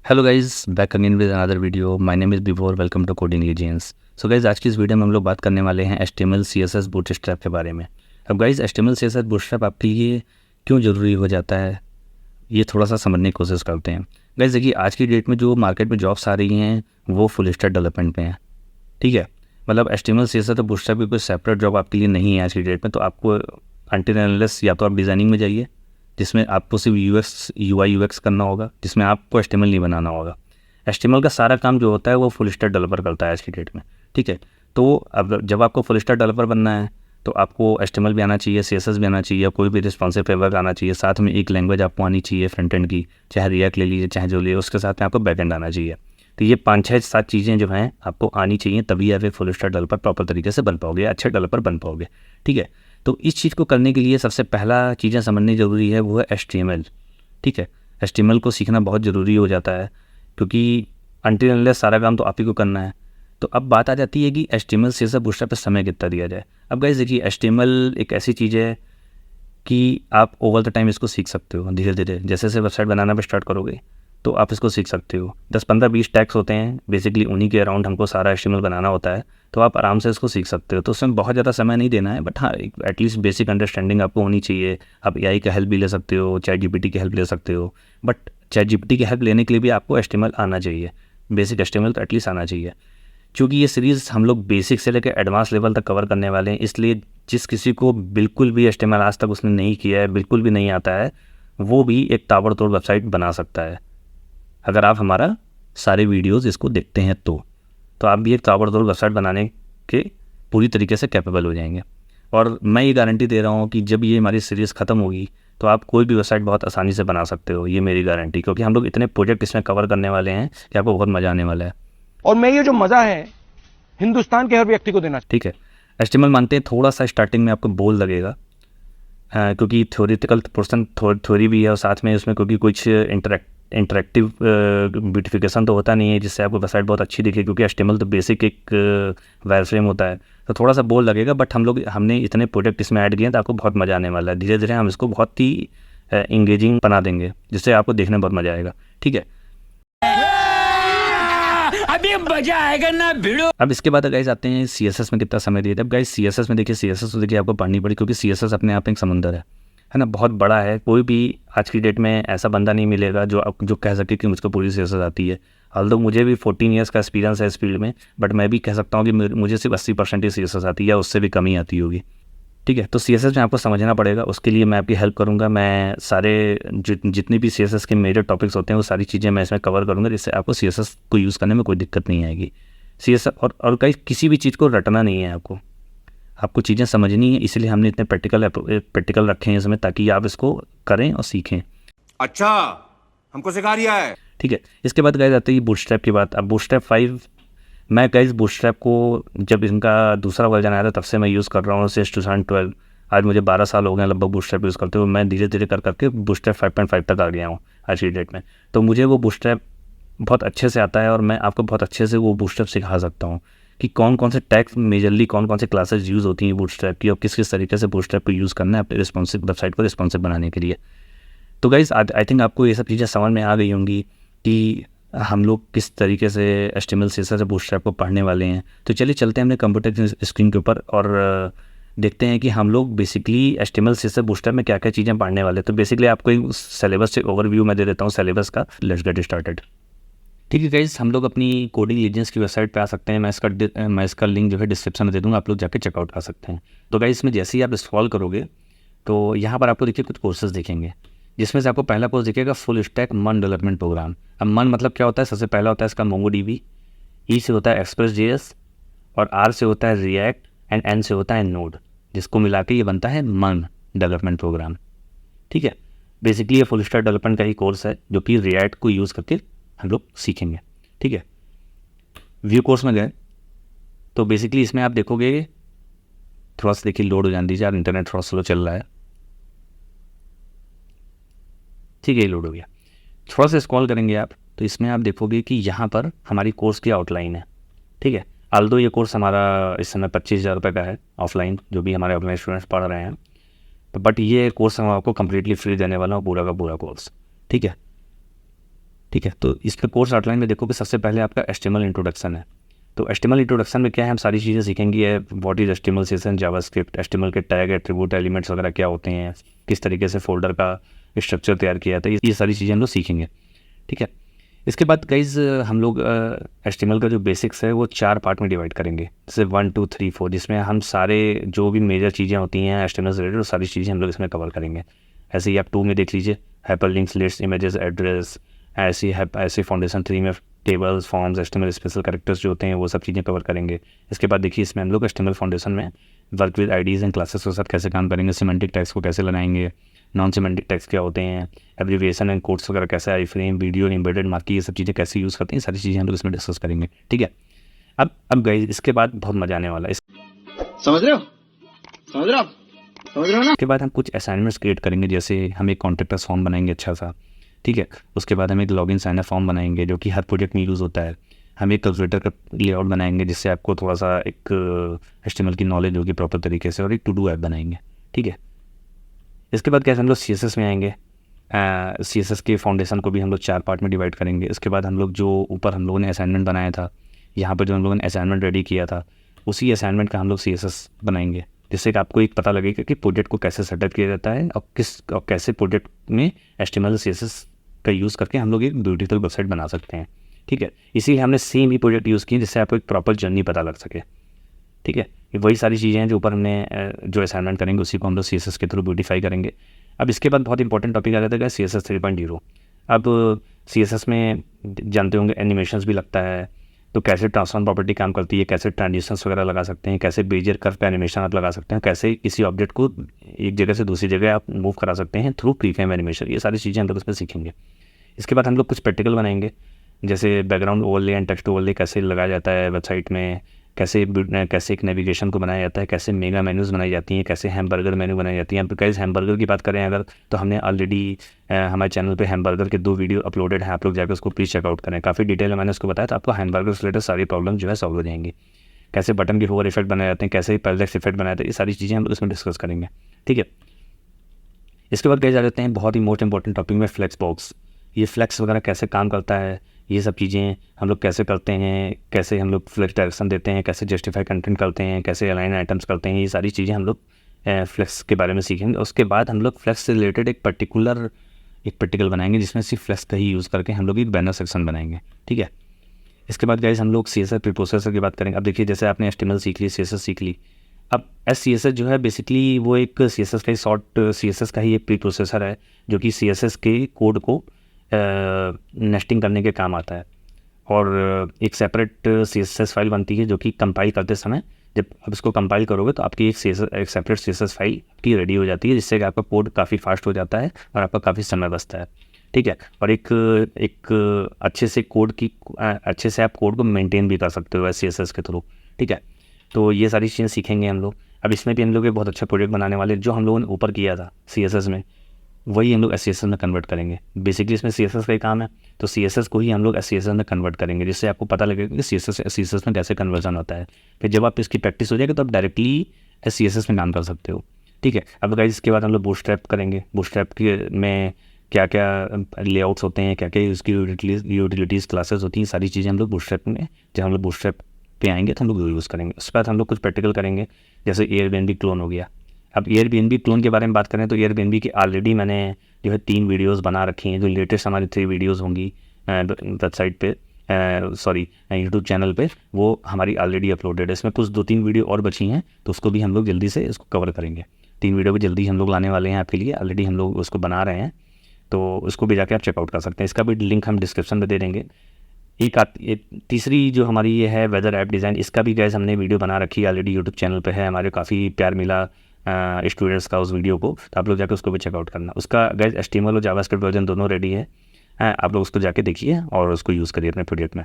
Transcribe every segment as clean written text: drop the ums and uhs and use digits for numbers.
Hello guys, back again with another video. My name is before, welcome to coding legends. So guys, आज की इस video में हम लोग बात करने वाले हैं HTML CSS बूटस्ट्रैप के बारे में। अब गाइस, HTML CSS बूटस्ट्रैप आपके लिए क्यों ज़रूरी हो जाता है, ये थोड़ा सा समझने की कोशिश करते हैं। गाइस देखिए, आज की डेट में जो मार्केट में जॉब्स आ रही हैं वो फुल स्टैक डेवलपमेंट में है। ठीक है, मतलब HTML CSS और बूटस्ट्रैप की कोई सेपरेट जॉब आपके लिए नहीं है आज की डेट में। तो आपको अनटिल अनलेस या तो आप डिज़ाइनिंग में जाइए, जिसमें आपको सिर्फ UI UX करना होगा, जिसमें आपको HTML नहीं बनाना होगा। HTML का सारा काम जो होता है वो फुल स्टैक डेवलपर करता है आज की डेट में। ठीक है, तो अब जब आपको फुल स्टैक डेवलपर बनना है तो आपको HTML भी आना चाहिए, CSS भी आना चाहिए, कोई भी रिस्पॉन्सिव फ्रेमवर्क आना चाहिए, साथ में एक लैंग्वेज आपको आनी चाहिए फ्रंट एंड की, चाहे रिएक्ट ले लीजिए चाहे जो लिए, उसके साथ में आपको बैक एंड आना चाहिए। तो ये 5-6-7 चीज़ें जो हैं आपको आनी चाहिए, तभी आप एक फुल स्टैक डेवलपर प्रॉपर तरीके से बन पाओगे, अच्छे डेवलपर बन पाओगे। ठीक है, तो इस चीज़ को करने के लिए सबसे पहला चीज़ें समझनी ज़रूरी है, वो है HTML। ठीक है, HTML को सीखना बहुत ज़रूरी हो जाता है, क्योंकि अनटिल अनलेस सारा काम तो आप ही को करना है। तो अब बात आ जाती है कि HTML CSS बूटस्ट्रैप पे समय कितना दिया जाए। अब गाइस देखिए, HTML एक ऐसी चीज़ है कि आप ओवर द टाइम इसको सीख सकते हो धीरे धीरे। जैसे जैसे वेबसाइट बनाना भी स्टार्ट करोगे तो आप इसको सीख सकते हो। 10-15-20 टैग्स होते हैं, बेसिकली उन्हीं के अराउंड हमको सारा HTML बनाना होता है, तो आप आराम से इसको सीख सकते हो। तो उसमें बहुत ज़्यादा समय नहीं देना है, बट हाँ, एटलीस्ट बेसिक अंडरस्टैंडिंग आपको होनी चाहिए। आप AI का हेल्प भी ले सकते हो, ChatGPT की हेल्प ले सकते हो, बट ChatGPT की हेल्प लेने के लिए भी आपको HTML आना चाहिए, बेसिक HTML तो एटलीस्ट आना चाहिए। क्योंकि ये सीरीज़ हम लोग बेसिक से लेकर एडवांस लेवल तक कवर करने वाले हैं, इसलिए जिस किसी को बिल्कुल भी HTML आज तक उसने नहीं किया है, बिल्कुल भी नहीं आता है, वो भी एक ताबड़तोड़ वेबसाइट बना सकता है। अगर आप हमारा सारे वीडियोज़ इसको देखते हैं तो आप भी एक ताबड़तोड़ वेबसाइट बनाने के पूरी तरीके से कैपेबल हो जाएंगे। और मैं ये गारंटी दे रहा हूँ कि जब ये हमारी सीरीज़ ख़त्म होगी तो आप कोई भी वेबसाइट बहुत आसानी से बना सकते हो, ये मेरी गारंटी, क्योंकि हम लोग इतने प्रोजेक्ट इसमें कवर करने वाले हैं कि आपको बहुत मज़ा आने वाला है। और मैं ये जो मजा है हिंदुस्तान के हर व्यक्ति को देना ठीक है, HTML मानते हैं थोड़ा सा स्टार्टिंग में आपको बोल लगेगा, क्योंकि थ्योरेटिकल पोर्सन थ्योरी भी है, और साथ में उसमें क्योंकि कुछ इंटरेक्टिव ब्यूटिफिकेशन तो होता नहीं है जिससे आपको वेबसाइट बहुत अच्छी दिखे, क्योंकि HTML तो बेसिक एक वायरफ्रेम होता है। तो थोड़ा सा बोल लगेगा, बट हमने इतने प्रोडक्ट इसमें ऐड किए हैं तो आपको बहुत मज़ा आने वाला है। धीरे धीरे हम इसको बहुत ही इंगेजिंग बना देंगे, जिससे आपको देखने में बहुत मज़ा आएगा। ठीक है, अभी मजा आएगा ना भिड़ो। अब इसके बाद गाइस आते हैं CSS में कितना समय दिया था। अब गाइस CSS में देखिए, CSS तो देखिए आपको पढ़नी पड़ी, क्योंकि CSS अपने आप में एक समंदर है ना, बहुत बड़ा है। कोई भी आज की डेट में ऐसा बंदा नहीं मिलेगा जो कह सके कि मुझको पूरी CSS आती है। हालांकि मुझे भी 14 ईयर्स का एक्सपीरियंस है इस फील्ड में, बट मैं भी कह सकता हूँ कि मुझे सिर्फ 80% ही CSS आती है, या उससे भी कम ही आती होगी। ठीक है, तो CSS में आपको समझना पड़ेगा, उसके लिए मैं आपकी हेल्प करूँगा। मैं सारे जितने भी CSS के मेजर टॉपिक्स होते हैं वो सारी चीज़ें मैं इसमें कवर करूँगा, जिससे आपको CSS को यूज़ करने में कोई दिक्कत नहीं आएगी। CSS और कहीं किसी भी चीज़ को रटना नहीं है, आपको चीज़ें समझनी है, इसलिए हमने इतने प्रैक्टिकल रखे हैं इसमें, ताकि आप इसको करें और सीखें। अच्छा, हमको सिखा रिया है। ठीक है, इसके बाद गाइस आते हैं बूटस्ट्रैप की बात। अब बूटस्ट्रैप 5, मैं गाइस बूटस्ट्रैप को जब इनका दूसरा वर्जन आया था तब से मैं यूज़ कर रहा हूँ, सिंस 2012। आज मुझे 12 साल हो गए लगभग बूटस्ट्रैप यूज़ करते हुए। मैं धीरे धीरे करके बूटस्ट्रैप 5.5 तक आ गया हूँ आज की डेट में। तो मुझे वो बूटस्ट्रैप बहुत अच्छे से आता है, और मैं आपको बहुत अच्छे से वो बूटस्ट्रैप सिखा सकता हूँ कि कौन कौन से टैग्स मेजरली, कौन कौन से क्लासेस यूज़ होती हैं बूटस्ट्रैप की, और किस किस तरीके से बूटस्ट्रैप को यूज़ करना है अपने रिस्पॉन्सिव वेबसाइट को रिस्पॉन्सिव बनाने के लिए। तो गाइस आई थिंक आपको ये सब चीज़ें समझ में आ गई होंगी कि हम लोग किस तरीके से HTML CSS से बूटस्ट्रैप को पढ़ने वाले हैं। तो चलिए चलते हैं अपने कंप्यूटर स्क्रीन के ऊपर और देखते हैं कि हम लोग बेसिकली HTML CSS बूटस्ट्रैप में क्या क्या चीज़ें पढ़ने वाले हैं। तो बेसिकली आपको एक सिलेबस से ओवरव्यू मैं दे देता हूँ सिलेबस का। Let's get started. ठीक है गाइस, हम लोग अपनी कोडिंग लीजेंड्स की वेबसाइट पे आ सकते हैं। मैं इसका लिंक जो है डिस्क्रिप्शन में दे दूँगा, आप लोग जाके चेकआउट कर सकते हैं। तो गाइस, इसमें जैसे ही आप इंस्टॉल करोगे तो यहाँ पर आपको देखिए कुछ कोर्सेज दिखेंगे, जिसमें से आपको पहला कोर्स दिखेगा फुल स्टैक मन डेवलपमेंट प्रोग्राम। अब मन मतलब क्या होता है, सबसे पहला होता है इसका MongoDB, E से होता है Express.js, और R से होता है React, एंड N से होता है Node, जिसको मिला के ये बनता है मन डेवलपमेंट प्रोग्राम। ठीक है, बेसिकली ये फुल स्टैक डेवलपमेंट का ही कोर्स है जो कि React को यूज़ करके हम लोग सीखेंगे। ठीक है, व्यू कोर्स में गए तो बेसिकली इसमें आप देखोगे, थोड़ा सा देखिए लोड हो जाने दीजिए यार, इंटरनेट थोड़ा स्लो चल रहा है। ठीक है, ये लोड हो गया। थोड़ा सा स्क्रॉल करेंगे आप तो इसमें आप देखोगे कि यहाँ पर हमारी कोर्स की आउटलाइन है। ठीक है, आल्दो ये कोर्स हमारा इस समय 25,000 रुपये का है ऑफलाइन, जो भी हमारे ऑफलाइन स्टूडेंट्स पढ़ रहे हैं। बट ये कोर्स हम आपको कम्प्लीटली फ्री देने वाला हूँ, पूरा का पूरा कोर्स। ठीक है, ठीक है। तो इस पे कोर्स आउटलाइन में देखो कि सबसे पहले आपका HTML इंट्रोडक्शन है। तो HTML इंट्रोडक्शन में क्या है, हम सारी चीज़ें सीखेंगे। What is HTML, CSS, JavaScript, HTML के टैग, एट्रीब्यूट, एलिमेंट्स वगैरह क्या होते हैं, किस तरीके से फोल्डर का स्ट्रक्चर तैयार किया जाता है, ये सारी चीज़ें हम लोग सीखेंगे। ठीक है। इसके बाद गाइज हम लोग HTML का जो बेसिक्स है वो 4 पार्ट में डिवाइड करेंगे, जैसे 1 2 3 4, जिसमें हम सारे जो भी मेजर चीज़ें होती हैं HTML से रिलेटेड वो सारी चीज़ें हम लोग इसमें कवर करेंगे। ऐसे ही आप 2 में देख लीजिए, hyper links, list, images, address, ऐसे फाउंडेशन 3 में tables, forms, HTML special characters जो होते हैं वो सब चीज़ें कवर करेंगे। इसके बाद देखिए इसमें हम लोग HTML फाउंडेशन में work with IDs and classes के साथ कैसे काम करेंगे, सिमेंटिक टैग्स को कैसे लगाएंगे, नॉन सिमेंटिक टैग्स क्या होते हैं, एब्रिविएशन एंड कोड्स वगैरह कैसे, आई फ्रेम, वीडियो, एम्बेडेड मार्की, ये सब चीज़ें कैसे यूज़ करते हैं, सारी चीज़ें हम लोग इसमें डिस्कस करेंगे। ठीक है। अब गाइस इसके बाद बहुत मजा आने वाला है। समझ रहे हो ना? इसके बाद हम कुछ असाइनमेंट्स क्रिएट करेंगे, जैसे हम एक कॉन्टैक्ट अस फॉर्म बनाएंगे अच्छा सा। ठीक है। उसके बाद हम एक लॉगिन साइन अप फॉर्म बनाएंगे जो कि हर प्रोजेक्ट में यूज़ होता है। हम एक कैलकुलेटर का लेआउट बनाएंगे जिससे आपको थोड़ा सा एक HTML की नॉलेज होगी प्रॉपर तरीके से, और एक टू डू ऐप बनाएंगे। ठीक है। इसके बाद कैसे हम लोग CSS में आएंगे। CSS के फाउंडेशन को भी हम लोग 4 पार्ट में डिवाइड करेंगे। इसके बाद हम लोग जो ऊपर हम लोगों ने असाइनमेंट बनाया था, यहाँ पर जो हम लोगों ने असाइनमेंट रेडी किया था, उसी असाइनमेंट का हम लोग CSS बनाएंगे, जिससे कि आपको एक पता लगेगा कि प्रोजेक्ट को कैसे सेटअप किया जाता है और कैसे प्रोजेक्ट में HTML CSS का यूज़ करके हम लोग एक ब्यूटीफुल वेबसाइट बना सकते हैं। ठीक है। इसीलिए हमने सेम ही प्रोजेक्ट यूज़ किए जिससे आपको एक प्रॉपर जर्नी पता लग सके। ठीक है। ये वही सारी चीज़ें हैं जो ऊपर हमने जो असाइनमेंट करेंगे उसी को हम लोग CSS के थ्रू ब्यूटीफाई करेंगे। अब इसके बाद बहुत इंपॉर्टेंट टॉपिक आ जाता है CSS 3.0। अब CSS में जानते होंगे एनिमेशंस भी लगता है, तो कैसे ट्रांसफॉर्म प्रॉपर्टी काम करती है, कैसे ट्रांजिशंस वगैरह लगा सकते हैं, कैसे बेजियर कर्व पे एनिमेशन आप लगा सकते हैं, कैसे किसी ऑब्जेक्ट को एक जगह से दूसरी जगह आप मूव करा सकते हैं थ्रू प्रीफ्रेम एनिमेशन, ये सारी चीज़ें हम लोग इसमें सीखेंगे। इसके बाद हम लोग कुछ प्रैक्टिकल बनाएंगे, जैसे background overlay and text overlay कैसे लगाया जाता है वेबसाइट में, कैसे एक नेविगेशन को बनाया जाता है, कैसे मेगा मेन्यूज़ बनाई जाती हैं, कैसे हैमबर्गर मेन्यू बनाई जाती हैं। अब कैसे हैमबर्गर की बात करें अगर, तो हमने ऑलरेडी हमारे चैनल पे हैमबर्गर के 2 वीडियो अपलोडेड हैं, आप लोग जाकर उसको प्लीज़ चेकआउट करें। काफ़ी डिटेल में मैंने उसको बताया था, आपको हैमबर्गर से रिलेटेड सारी प्रॉब्लम जो है सॉल्व हो जाएंगी। कैसे बटन के होवर इफेक्ट बनाए जाते हैं, कैसे पैरालैक्स इफेक्ट बनाए जाते हैं, ये सारी चीज़ें हम लोग इसमें डिस्कस करेंगे। ठीक है। इसके बाद कहे जा जाते हैं बहुत ही मोस्ट इंपॉर्टेंट टॉपिक में फ्लेक्स बॉक्स। ये फ्लेक्स वगैरह कैसे काम करता है, ये सब चीज़ें हम लोग कैसे करते हैं, कैसे हम लोग फ्लेक्स डायरेक्शन देते हैं, कैसे जस्टिफाई कंटेंट करते हैं, कैसे अलाइन आइटम्स करते हैं, ये सारी चीज़ें हम लोग फ्लेक्स के बारे में सीखेंगे। उसके बाद हम लोग फ्लेक्स से रिलेटेड एक प्रैक्टिकल बनाएंगे जिसमें सिर्फ फ्लेक्स का ही यूज़ करके हम लोग एक बैनर सेक्शन बनाएंगे। ठीक है। इसके बाद गाइस हम लोग CSS प्रीप्रोसेसर की बात करेंगे। अब देखिए जैसे आपने HTML सीख ली, CSS सीख ली, अब SCSS जो है बेसिकली वो एक CSS का ही CSS का ही एक प्रीप्रोसेसर है जो कि CSS के कोड को नेस्टिंग करने के काम आता है, और एक सेपरेट CSS फाइल बनती है जो कि कंपाइल करते समय जब अब इसको कंपाइल करोगे तो आपकी एक सेपरेट CSS फाइल की रेडी हो जाती है, जिससे कि आपका कोड काफ़ी फास्ट हो जाता है और आपका काफ़ी समय बचता है। ठीक है। और एक अच्छे से आप कोड को मेंटेन भी कर सकते हो CSS के थ्रू। ठीक है। तो ये सारी चीज़ें सीखेंगे हम लोग। अब इसमें भी हम लोग एक बहुत अच्छा प्रोजेक्ट बनाने वाले, जो हम लोगों ने ऊपर किया था CSS में, वही हम लोग SCSS में कन्वर्ट करेंगे। बेसिकली इसमें CSS का ही काम है, तो CSS को ही हम लोग SCSS में कन्वर्ट करेंगे, जिससे आपको पता लगेगा कि CSS में कैसे कन्वर्जन होता है। फिर जब आप इसकी प्रैक्टिस हो जाएगी तो आप डायरेक्टली SCSS में काम कर सकते हो। ठीक है। अब गाइस इसके बाद हम लोग बूटस्ट्रैप करेंगे। बूटस्ट्रैप के में क्या क्या लेआउट्स होते हैं, क्या क्या उसकी यूटिलिटीज़ क्लासेस होती हैं, सारी चीज़ें हम लोग बूटस्ट्रैप में, जब हम लोग बूटस्ट्रैप पे आएंगे तो हम लोग यूज़ करेंगे। उसके बाद हम लोग कुछ प्रैक्टिकल करेंगे, जैसे एयरबीएनबी क्लोन हो गया। अब एयरबीएनबी क्लोन के बारे में बात करें तो एयरबीएनबी की ऑलरेडी मैंने जो है 3 वीडियोस बना रखी हैं, जो लेटेस्ट हमारी 3 वीडियोस होंगी वेबसाइट पे, यूट्यूब चैनल पे, वो हमारी ऑलरेडी अपलोडेड है। इसमें कुछ 2-3 वीडियो और बची हैं, तो उसको भी हम लोग जल्दी से इसको कवर करेंगे। 3 वीडियो भी जल्दी हम लोग लाने वाले हैं आपके लिए, ऑलरेडी हम लोग उसको बना रहे हैं, तो उसको भी जाके आप चेकआउट कर सकते हैं। इसका भी लिंक हम डिस्क्रिप्शन में दे देंगे। एक तीसरी जो हमारी ये है वेदर ऐप डिज़ाइन, इसका भी गैस हमने वीडियो बना रखी है, ऑलरेडी यूट्यूब चैनल पे है, हमारे काफ़ी प्यार मिला स्टूडेंट्स का उस वीडियो को, तो आप लोग जाकर उसको भी चेकआउट करना। उसका गैस HTML और जावास्क्रिप्ट वर्जन दोनों रेडी है, आप लोग उसको जाके देखिए और उसको यूज़ करिए अपने प्रोजेक्ट में।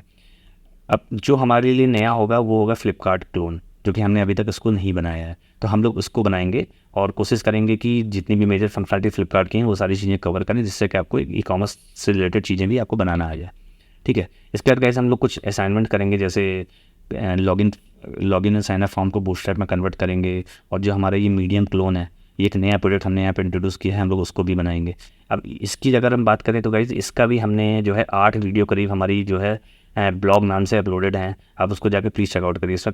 अब जो हमारे लिए नया होगा वो होगा फ्लिपकार्ट क्लोन, जो कि हमने अभी तक उसको नहीं बनाया है, तो हम लोग उसको बनाएंगे और कोशिश करेंगे कि जितनी भी मेजर फंक्शनलिटी फ्लिपकार्ट की हैं वो सारी चीज़ें कवर करें, जिससे कि आपको ई-कॉमर्स से रिलेटेड चीज़ें भी आपको बनाना आ जाए। ठीक है। इसके बाद गाइस हम लोग कुछ असाइनमेंट करेंगे, जैसे login and sign up form को बूटस्ट्रैप में कन्वर्ट करेंगे, और जो हमारा ये मीडियम क्लोन है ये एक नया प्रोजेक्ट हमने यहाँ पे इंट्रोड्यूस किया है, हम लोग उसको भी बनाएंगे। अब इसकी अगर हम बात करें तो गाइज इसका भी हमने जो है 8 वीडियो करीब हमारी जो है ब्लॉग नाम से अपलोडेड हैं, आप उसको जाकर प्लीज़ चेकआउट करिए। इसका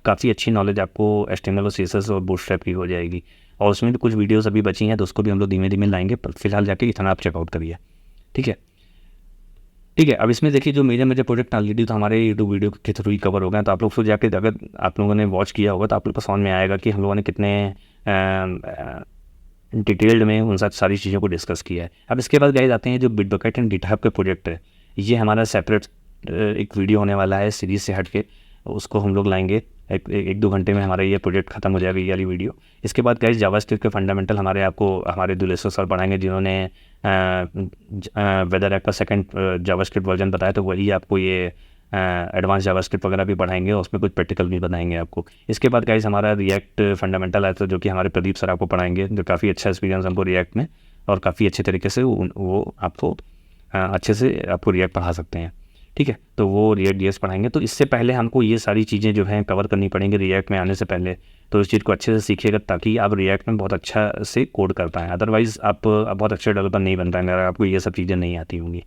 काफ़ी अच्छी नॉलेज आपको HTML और CSS और बूटस्ट्रैप की हो जाएगी। और उसमें भी कुछ वीडियोस अभी बची हैं तो उसको भी हम लोग धीमे धीमे लाएंगे, पर फिलहाल जाके इतना आप चेकआउट करिए। ठीक है। अब इसमें देखिए जो मेजर प्रोजेक्ट ऑलरेडी तो हमारे यूट्यूब वीडियो के थ्रू ही कवर हो गए हैं, तो आप लोग फिर जाके अगर आप लोगों ने वॉच किया होगा तो आप लोग को समझ में आएगा कि हम लोगों ने कितने डिटेल्ड में उन सारी चीज़ों को डिस्कस किया है। अब इसके बाद गाइस आते हैं जो बिटबकेट एंड गिटहब के प्रोजेक्ट है, ये हमारा सेपरेट एक वीडियो होने वाला है सीरीज़ से हट के, उसको हम लोग लाएंगे। एक 2 घंटे में हमारा ये प्रोजेक्ट खत्म हो जाएगा, ये वाली वीडियो। इसके बाद गाइस जावास्क्रिप्ट के फंडामेंटल हमारे दुलेश्वर सर पढ़ाएंगे, जिन्होंने वेदर ऐप का सेकंड जावास्क्रिप्ट वर्जन बताया, तो वही आपको ये एडवांस जावास्क्रिप्ट वगैरह भी पढ़ाएंगे और उसमें कुछ प्रैक्टिकल भी बताएंगे आपको। इसके बाद गाइस हमारा रिएक्ट फंडामेंटल है, तो जो कि हमारे प्रदीप सर आपको पढ़ाएंगे, जो काफ़ी अच्छा एक्सपीरियंस हमको रिएक्ट में और काफ़ी अच्छे तरीके से वो आपको अच्छे से आपको रिएक्ट पढ़ा सकते हैं। ठीक है, तो वो रिएक्ट JS पढ़ाएंगे। तो इससे पहले हमको ये सारी चीज़ें जो हैं कवर करनी पड़ेंगी रिएक्ट में आने से पहले, तो इस चीज़ को अच्छे से सीखिएगा ताकि आप रिएक्ट में बहुत अच्छा से कोड कर पाएँ। अदरवाइज़ आप बहुत अच्छे डेवलपर नहीं बन पाएंगे अगर आपको ये सब चीज़ें नहीं आती होंगी।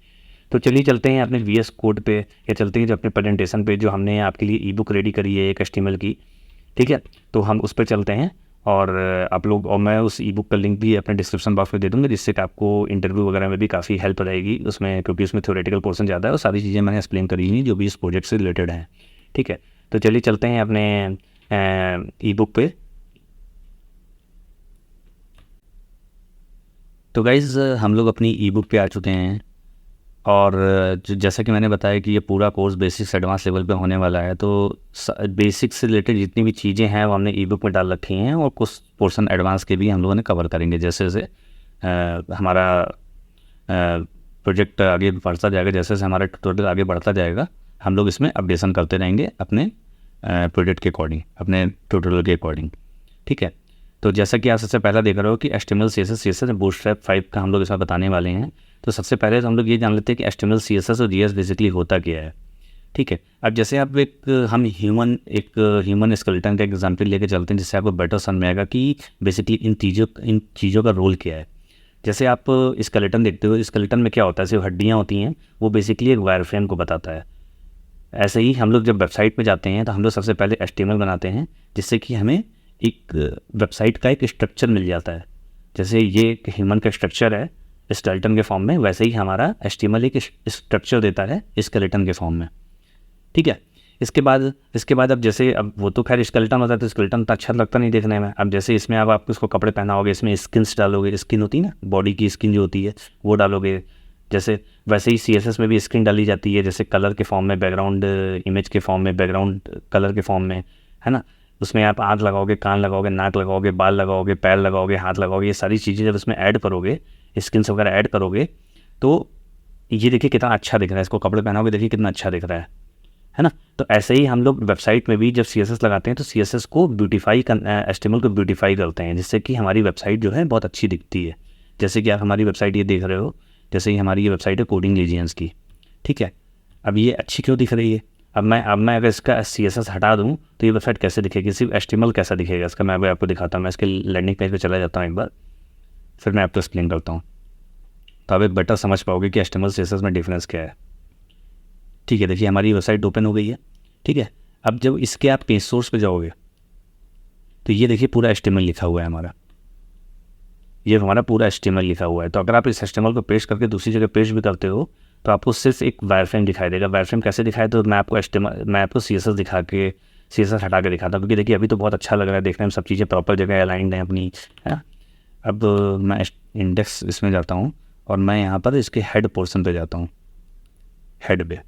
तो चलिए चलते हैं अपने VS कोड पे, या चलते हैं जो अपने प्रेजेंटेशन पे, जो हमने आपके लिए ईबुक रेडी करी है एक HTML की। ठीक है, तो हम उस पर चलते हैं और आप लोग, और मैं उस ईबुक का लिंक भी अपने डिस्क्रिप्शन बॉक्स में दे दूँगा, जिससे कि आपको इंटरव्यू वगैरह में भी काफ़ी हेल्प रहेगी उसमें, क्योंकि उसमें थ्योरेटिकल पोर्शन ज़्यादा है और सारी चीज़ें मैंने एक्सप्लेन करी हुई जो भी इस प्रोजेक्ट से रिलेटेड हैं। ठीक है, तो चलिए चलते हैं अपने ईबुक पे। तो गाइज़ हम लोग अपनी ईबुक पे आ चुके हैं, और जैसा कि मैंने बताया कि ये पूरा कोर्स बेसिक से एडवांस लेवल पे होने वाला है, तो बेसिक से रिलेटेड जितनी भी चीज़ें हैं वो हमने ईबुक में डाल रखी हैं, और कुछ पोर्शन एडवांस के भी हम लोगों ने कवर करेंगे। जैसे हमारा प्रोजेक्ट आगे बढ़ता जाएगा, जैसे हमारा ट्यूटोरियल आगे बढ़ता जाएगा, हम लोग इसमें अपडेशन करते रहेंगे अपने प्रोजेक्ट के अकॉर्डिंग, अपने ट्यूटोरियल के अकॉर्डिंग। ठीक है, तो जैसा कि आप सबसे पहला देख रहे हो कि HTML CSS बूटस्ट्रैप 5 का हम लोग इसमें बताने वाले हैं। तो सबसे पहले तो हम लोग ये जान लेते हैं कि HTML CSS और JS बेसिकली होता क्या है। ठीक है, अब जैसे आप हम ह्यूमन स्केलेटन का एग्जाम्पल लेके चलते हैं, जिससे आपको बेटर समझ में आएगा कि बेसिकली इन चीज़ों का रोल क्या है। जैसे आप स्केलेटन देखते हो, स्केलेटन में क्या होता है, सिर्फ हड्डियाँ होती हैं, वो बेसिकली एक वायरफ्रेम को बताता है। ऐसे ही हम लोग जब वेबसाइट पे जाते हैं तो हम लोग सबसे पहले HTML बनाते हैं, जिससे कि हमें एक वेबसाइट का एक स्ट्रक्चर मिल जाता है। जैसे ये एक ह्यूमन का स्ट्रक्चर है स्केलेटन के फॉर्म में, वैसे ही हमारा HTML एक स्ट्रक्चर देता है स्केलेटन के फॉर्म में। ठीक है, इसके बाद अब जैसे, अब वो तो खैर स्केलेटन होता है, तो स्केलेटन तो अच्छा लगता नहीं देखने में। अब जैसे इसमें अब आप इसको कपड़े पहनाओगे, इसमें स्किन्स डालोगे, स्किन होती है ना, बॉडी की स्किन जो होती है वो डालोगे। जैसे वैसे ही CSS में भी स्किन डाली जाती है, जैसे कलर के फॉर्म में, बैकग्राउंड इमेज के फॉर्म में, बैकग्राउंड कलर के फॉर्म में, है ना। उसमें आप आँख लगाओगे, कान लगाओगे, नाक लगाओगे, बाल लगाओगे, पैर लगाओगे, हाथ लगाओगे, ये सारी चीज़ें जब उसमें ऐड करोगे, स्किन्स वगैरह ऐड करोगे, तो ये देखिए कितना अच्छा दिख रहा है। इसको कपड़े पहनाओगे, देखिए कितना अच्छा दिख रहा है ना। तो ऐसे ही हम लोग वेबसाइट में भी जब CSS लगाते हैं तो CSS को HTML को ब्यूटीफाई करते हैं, जिससे कि हमारी वेबसाइट जो है बहुत अच्छी दिखती है। जैसे कि आप हमारी वेबसाइट ये देख रहे हो, जैसे ही हमारी ये वेबसाइट है कोडिंग लीजियंस की। ठीक है, अब ये अच्छी क्यों दिख रही है? अब मैं अगर इसका CSS हटा दूँ तो ये वेबसाइट कैसे दिखेगी, सिर्फ HTML कैसा दिखेगा इसका, मैं अभी आपको दिखाता हूँ। मैं इसके लैंडिंग पेज पे चला जाता हूँ एक बार, फिर मैं आपको एक्सप्लेन करता हूँ, तो आप एक बेटर समझ पाओगे कि HTML CSS में डिफरेंस क्या है। ठीक है, देखिए हमारी वेबसाइट ओपन हो गई है। ठीक है, अब जब इसके आप पेज सोर्स पे जाओगे तो ये देखिए पूरा HTML लिखा हुआ है हमारा, ये हमारा पूरा HTML लिखा हुआ है। तो अगर आप इस HTML को पेस्ट करके दूसरी जगह पेस्ट भी करते हो तो आपको सिर्फ एक वायरफ्रेम दिखाई देगा। वायरफ्रेम कैसे दिखाए, तो मैं आपको CSS दिखा के, CSS हटा के दिखाता हूँ, क्योंकि देखिए अभी तो बहुत अच्छा लग रहा है देखने में, सब चीज़ें प्रॉपर जगह अलाइंड हैं अपनी, है ना। अब मैं इंडेक्स इसमें जाता हूँ और मैं यहाँ पर इसके हेड पोर्शन पे जाता हूँ, हेड पे।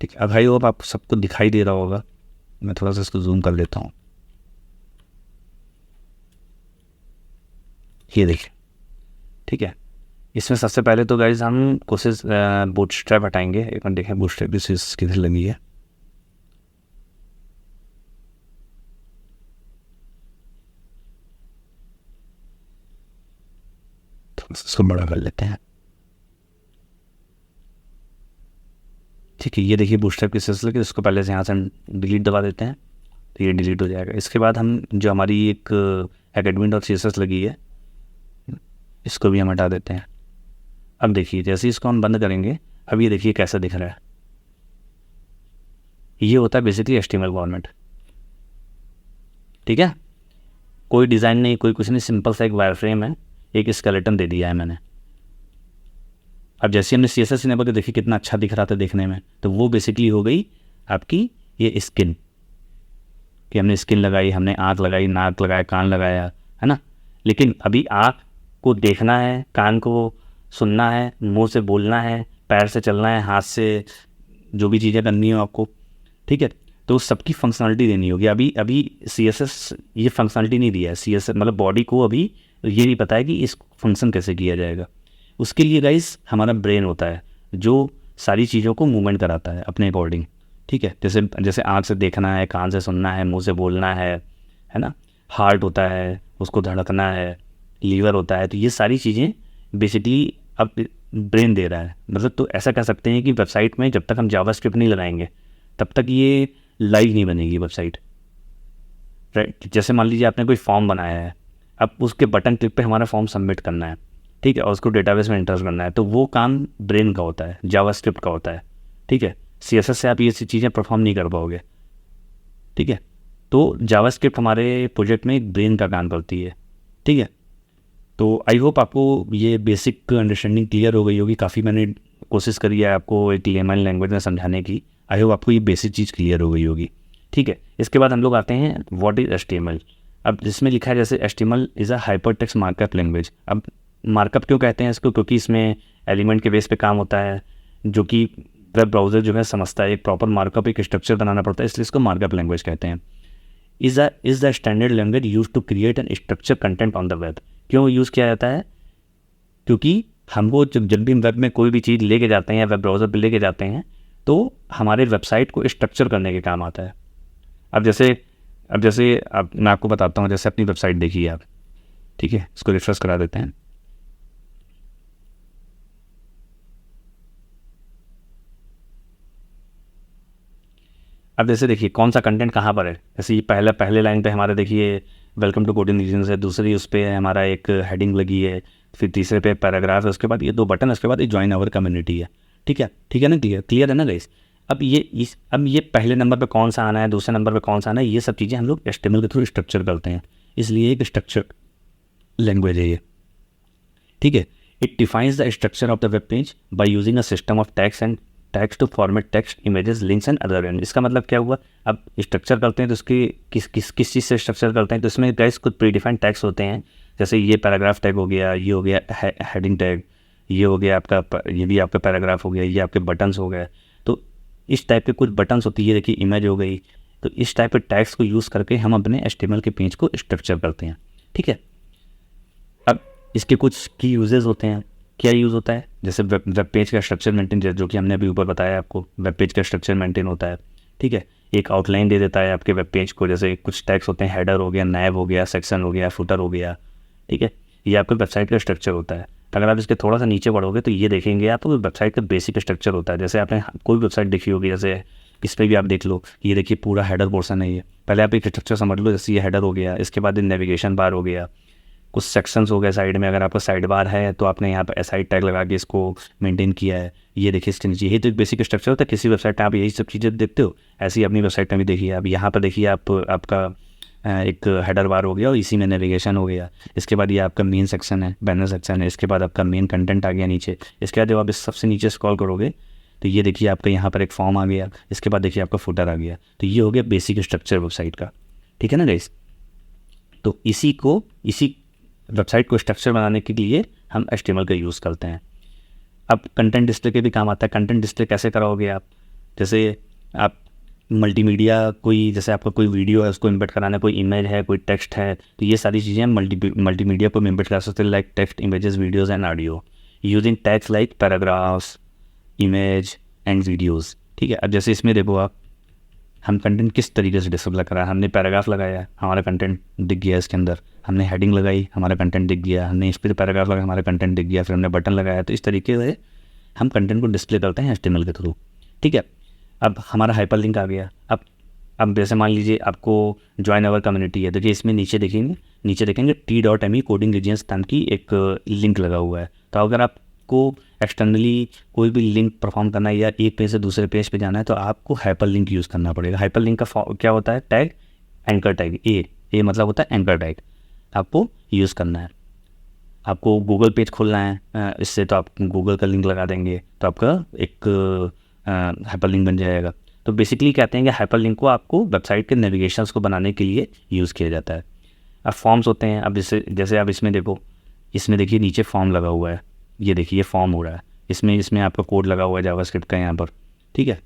ठीक है, अब भाई अब आपको सबको दिखाई दे रहा होगा, मैं थोड़ा सा इसको जूम कर लेता हूँ, ये देखिए। ठीक है, इसमें सबसे पहले तो गाइज हम कोशिश बूटस्ट्रैप हटाएंगे। एक मिनट देखें बूटस्ट्रैप किधर लगी है, तो इसको बड़ा कर लेते हैं। ठीक है, ये देखिए बूटस्ट्रैप की सिलसिले, इसको पहले से यहाँ से डिलीट दबा देते हैं तो ये डिलीट हो जाएगा। इसके बाद हम जो हमारी एक academy.css लगी है, इसको भी हम हटा देते हैं। अब देखिए जैसे इसको हम बंद करेंगे, अब ये देखिए कैसा दिख रहा है। ये होता है बेसिकली HTML फॉर्मेट, ठीक है। कोई डिज़ाइन नहीं, कोई कुछ नहीं, सिंपल सा एक वायर फ्रेम है, एक स्केलेटन दे दिया है मैंने। अब जैसे हमने CSS इनेबल के देखिए कितना अच्छा दिख रहा था देखने में, तो वो बेसिकली हो गई आपकी ये स्किन, कि हमने स्किन लगाई, हमने आँख लगाई, नाक लगाया, कान लगाया, है ना। लेकिन अभी आँख को देखना है, कान को सुनना है, मुंह से बोलना है, पैर से चलना है, हाथ से जो भी चीज़ें करनी हो आपको, ठीक है। तो सबकी फंक्शनलिटी देनी होगी। अभी CSS ये फंक्शनलिटी नहीं दिया है, CSS मतलब बॉडी को अभी ये नहीं पता है कि इस फंक्शन कैसे किया जाएगा। उसके लिए गाइस हमारा ब्रेन होता है जो सारी चीज़ों को मूवमेंट कराता है अपने अकॉर्डिंग, ठीक है। जैसे जैसे आँख से देखना है, कान से सुनना है, मुंह से बोलना है ना। हार्ट होता है, उसको धड़कना है, लीवर होता है, तो ये सारी चीज़ें बेसिकली अब ब्रेन दे रहा है। मतलब तो ऐसा कह सकते हैं कि वेबसाइट में जब तक हम जावास्क्रिप्ट नहीं लगाएंगे तब तक ये लाइव नहीं बनेगी वेबसाइट, राइट। जैसे मान लीजिए आपने कोई फॉर्म बनाया है, अब उसके बटन क्लिक पे हमारा फॉर्म सबमिट करना है, ठीक है, और उसको डेटाबेस में एंटर करना है, तो वो काम ब्रेन का होता है, जावास्क्रिप्ट का होता है, ठीक है। CSS से आप ये चीज़ें परफॉर्म नहीं कर पाओगे, ठीक है। तो जावास्क्रिप्ट हमारे प्रोजेक्ट में एक ब्रेन का काम करती है, ठीक है। तो आई होप आपको ये बेसिक अंडरस्टैंडिंग क्लियर हो गई होगी। काफ़ी मैंने कोशिश करी है आपको एक लेमन लैंग्वेज में समझाने की। आई होप आपको ये बेसिक चीज़ क्लियर हो गई होगी, ठीक है। इसके बाद हम लोग आते हैं व्हाट इज़ HTML। अब जिसमें लिखा है जैसे HTML is a hypertext markup language. अब मार्कअप क्यों कहते हैं इसको, क्योंकि इसमें एलिमेंट के बेस पे काम होता है, जो कि वेब ब्राउज़र जो है समझता है। एक प्रॉपर मार्कअप, एक स्ट्रक्चर बनाना पड़ता है, इसलिए इसको मार्कअप लैंग्वेज कहते हैं। Is the standard language use to create an structure content on the web. क्यों यूज़ किया जाता है, क्योंकि हमको जब भी वेब में कोई भी चीज़ लेके जाते हैं या वेब ब्राउज़र पे लेके जाते हैं तो हमारे वेबसाइट को स्ट्रक्चर करने के काम आता है। अब जैसे मैं आपको बताता हूँ, जैसे अपनी वेबसाइट देखिए आप, ठीक है, इसको रिफ्रेश करा देते हैं। अब जैसे देखिए कौन सा कंटेंट कहाँ पर है। जैसे ये पहले लाइन पे हमारे देखिए वेलकम टू कोडिंग रीजन्स है, दूसरी उस पर हमारा एक हेडिंग लगी है, फिर तीसरे पे पैराग्राफ है, उसके बाद ये 2 बटन है, उसके बाद ये ज्वाइन आवर कम्युनिटी है, ठीक है ना, क्लियर है ना गाइस। अब ये पहले नंबर पे कौन सा आना है, दूसरे नंबर पे कौन सा आना है, ये सब चीज़ें हम लोग HTML के थ्रू स्ट्रक्चर करते हैं, इसलिए एक स्ट्रक्चर लैंग्वेज है ये, ठीक है। It defines the structure of the web page by using a system of tags and tags to format text, images, links and other and. इसका मतलब क्या हुआ, अब स्ट्रक्चर करते हैं तो उसकी किस चीज़ से स्ट्रक्चर करते हैं, तो इसमें गाइस कुछ प्री डिफाइंड टैग्स होते हैं। जैसे ये पैराग्राफ टैग हो गया, ये हो गया हेडिंग टैग, ये हो गया आपका, ये भी आपका पैराग्राफ हो गया, ये आपके बटन्स हो गए। तो इस टाइप के कुछ बटन्स होती है, देखिए इमेज हो गई। तो इस टाइप के टैग्स को यूज़ करके हम अपने HTML के पेज को स्ट्रक्चर करते हैं, ठीक है। अब इसके कुछ की यूजेस होते हैं। क्या यूज़ होता है, जैसे वेब पेज का स्ट्रक्चर मेंटेन, जो कि हमने अभी ऊपर बताया आपको, वेब पेज का स्ट्रक्चर मेंटेन होता है, ठीक है। एक आउटलाइन दे देता है आपके वेब पेज को, जैसे कुछ टैग्स होते हैं, हेडर हो गया, नैव हो गया, सेक्शन हो गया, फुटर हो गया, ठीक है। ये आपके वेबसाइट का स्ट्रक्चर होता है। अगर आप इसके थोड़ा सा नीचे बढ़ोगे तो ये देखेंगे आप, तो वेबसाइट का बेसिक स्ट्रक्चर होता है। जैसे आपने कोई वेबसाइट देखी होगी, जैसे इस पर भी आप देख लो, ये देखिए पूरा हेडर पोर्शन है। ये पहले आप एक स्ट्रक्चर समझ लो, जैसे ये हेडर हो गया, इसके बाद नेविगेशन बार हो गया, कुछ सेक्शंस हो गए साइड में। अगर आपका साइड बार है तो आपने यहाँ पर एसाइड टैग लगा के इसको मेंटेन किया है। ये देखिए इसके नीचे, ये तो एक बेसिक स्ट्रक्चर होता है किसी वेबसाइट में। आप यही सब चीज़ें देखते हो, ऐसे ही अपनी वेबसाइट में भी देखिए। अब यहाँ पर देखिए आपका एक हेडर बार हो गया और इसी में नेविगेशन हो गया। इसके बाद ये आपका मेन सेक्शन है, बैनर सेक्शन है। इसके बाद आपका मेन कंटेंट आ गया नीचे। इसके बाद जब आप इस सबसे नीचे स्क्रॉल करोगे तो ये देखिए आपका यहाँ पर एक फॉर्म आ गया। इसके बाद देखिए आपका फुटर आ गया। तो ये हो गया बेसिक स्ट्रक्चर वेबसाइट का, ठीक है ना गाइस। तो इसी वेबसाइट को स्ट्रक्चर बनाने के लिए हम HTML का यूज़ करते हैं। अब कंटेंट डिस्प्ले के भी काम आता है। कंटेंट डिस्प्ले कैसे कराओगे आप, जैसे आप मल्टीमीडिया, कोई जैसे आपका कोई वीडियो है उसको इम्बेड कराना है, कोई इमेज है, कोई टेक्स्ट है, तो ये सारी चीज़ें हम मल्टीमीडिया पर इम्बेड करा सकते हैं, like text, images, videos and audio using tags like paragraphs, image and videos, ठीक है। अब जैसे इसमें देखो आप, हम कंटेंट किस तरीके से डिस्प्ले करा है। हमने पैराग्राफ लगाया, हमारा कंटेंट दिख गया इसके अंदर। हमने हेडिंग लगाई, हमारा कंटेंट दिख गया। हमने इस पर पैराग्राफ लगाया, हमारा कंटेंट दिख गया। फिर हमने बटन लगाया। तो इस तरीके से हम कंटेंट को डिस्प्ले करते हैं HTML के थ्रू, ठीक है। अब हमारा हाइपरलिंक आ गया। अब जैसे मान लीजिए आपको ज्वाइन आवर कम्युनिटी है, देखिए इसमें नीचे देखेंगे नीचे देखेंगे t.me कोडिंग रीजन्स नाम की एक लिंक लगा हुआ है। तो अगर आपको एक्सटर्नली कोई भी लिंक परफॉर्म करना है या एक पेज से दूसरे पेज पे जाना है तो आपको हाइपर लिंक यूज़ करना पड़ेगा। हाइपर लिंक का क्या होता है, टैग एंकर टैग, ए मतलब होता है एंकर टैग, आपको यूज़ करना है। आपको गूगल पेज खोलना है इससे, तो आप गूगल का लिंक लगा देंगे तो आपका एक हाइपर लिंक बन जाएगा। तो बेसिकली कहते हैं कि हाइपर लिंक को आपको वेबसाइट के नेविगेशंस को बनाने के लिए यूज़ किया जाता है। अब फॉर्म्स होते हैं, अब जैसे आप इसमें देखो, इसमें देखिए नीचे फॉर्म लगा हुआ है, ये देखिए ये फॉर्म हो रहा है, इसमें आपका कोड लगा हुआ है जावास्क्रिप्ट का यहाँ पर, ठीक है।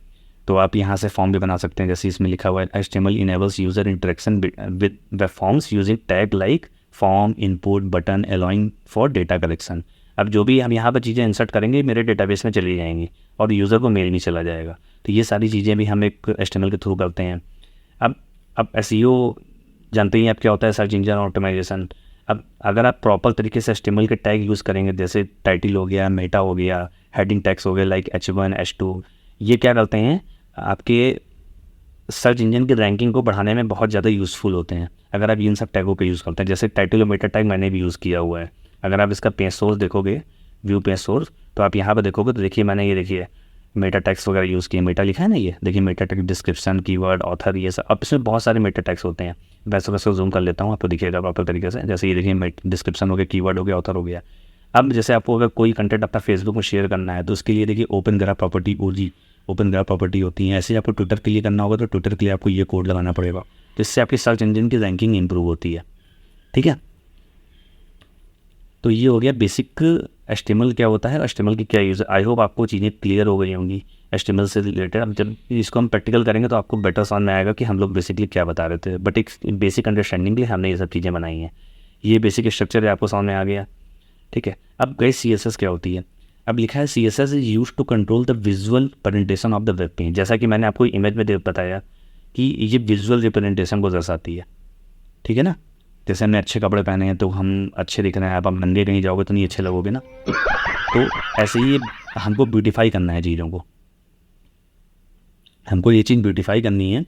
तो आप यहाँ से फॉर्म भी बना सकते हैं, जैसे इसमें लिखा हुआ है HTML enables user interaction with web forms using tag like form input button allowing for data collection. अब जो भी हम यहाँ पर चीज़ें इंसर्ट करेंगे मेरे डेटाबेस में चली जाएंगी और यूज़र को मेल नहीं चला जाएगा। तो ये सारी चीज़ें भी हम एक HTML के थ्रू करते हैं। अब SEO जानते ही आप क्या होता है, सर्च इंजन ऑप्टिमाइजेशन। अब अगर आप प्रॉपर तरीके से HTML के टैग यूज़ करेंगे, जैसे टाइटल हो गया, मेटा हो गया, हेडिंग टैग्स हो गए लाइक H1 H2, ये क्या करते हैं, आपके सर्च इंजन की रैंकिंग को बढ़ाने में बहुत ज़्यादा यूज़फुल होते हैं अगर आप इन सब टैगों पे यूज़ करते हैं। जैसे टाइटल और मेटा टैग मैंने भी यूज़ किया हुआ है। अगर आप इसका पेज सोर्स देखोगे, व्यू पेज सोर्स, तो आप यहाँ पर देखोगे तो देखिए मैंने ये देखिए मेटा टैग्स वगैरह यूज़ किए, मेटा लिखा है ना, ये देखिए Meta tag, description, keyword, author, ये सब। अब इसमें बहुत सारे मेटा टैग्स होते हैं, वैसे जूम कर लेता हूँ, आपको दिखेगा प्रॉपर तरीके से। जैसे ये देखिए डिस्क्रिप्शन हो गया, कीवर्ड हो गया, ऑथर हो गया। अब जैसे आपको अगर कोई कंटेंट अपना फेसबुक में शेयर करना है तो उसके लिए देखिए open graph property, open graph property होती है। ऐसे ही आपको ट्विटर के लिए करना होगा तो ट्विटर के लिए आपको ये कोड लगाना पड़ेगा, तो इससे आपकी सर्च इंजन की रैंकिंग इंप्रूव होती है, ठीक है। तो ये हो गया बेसिक HTML क्या होता है, HTML की क्या यूज़ है। आई होप आपको चीज़ें क्लियर हो गई होंगी HTML से रिलेटेड। अब जब इसको हम प्रैक्टिकल करेंगे तो आपको बेटर समझ में आएगा कि हम लोग बेसिकली क्या बता रहे थे, बट एक बेसिक अंडरस्टैंडिंग के लिए हमने ये सब चीज़ें बनाई हैं। ये बेसिक स्ट्रक्चर है, आपको समझ में आ गया, ठीक है। अब गई CSS क्या होती है। अब लिखा है CSS is use to control the visual presentation of the web page. जैसा कि मैंने आपको इमेज में बताया कि ये विजुअल रिप्रेजेंटेशन को दर्शाती है, ठीक है ना। जैसे हमने अच्छे कपड़े पहने हैं तो हम अच्छे दिख रहे हैं, आप नंगे कहीं जाओगे तो नहीं अच्छे लगोगे ना। तो ऐसे ही हमको ब्यूटीफाई करना है चीज़ों को, हमको ये चीज़ ब्यूटीफाई करनी है,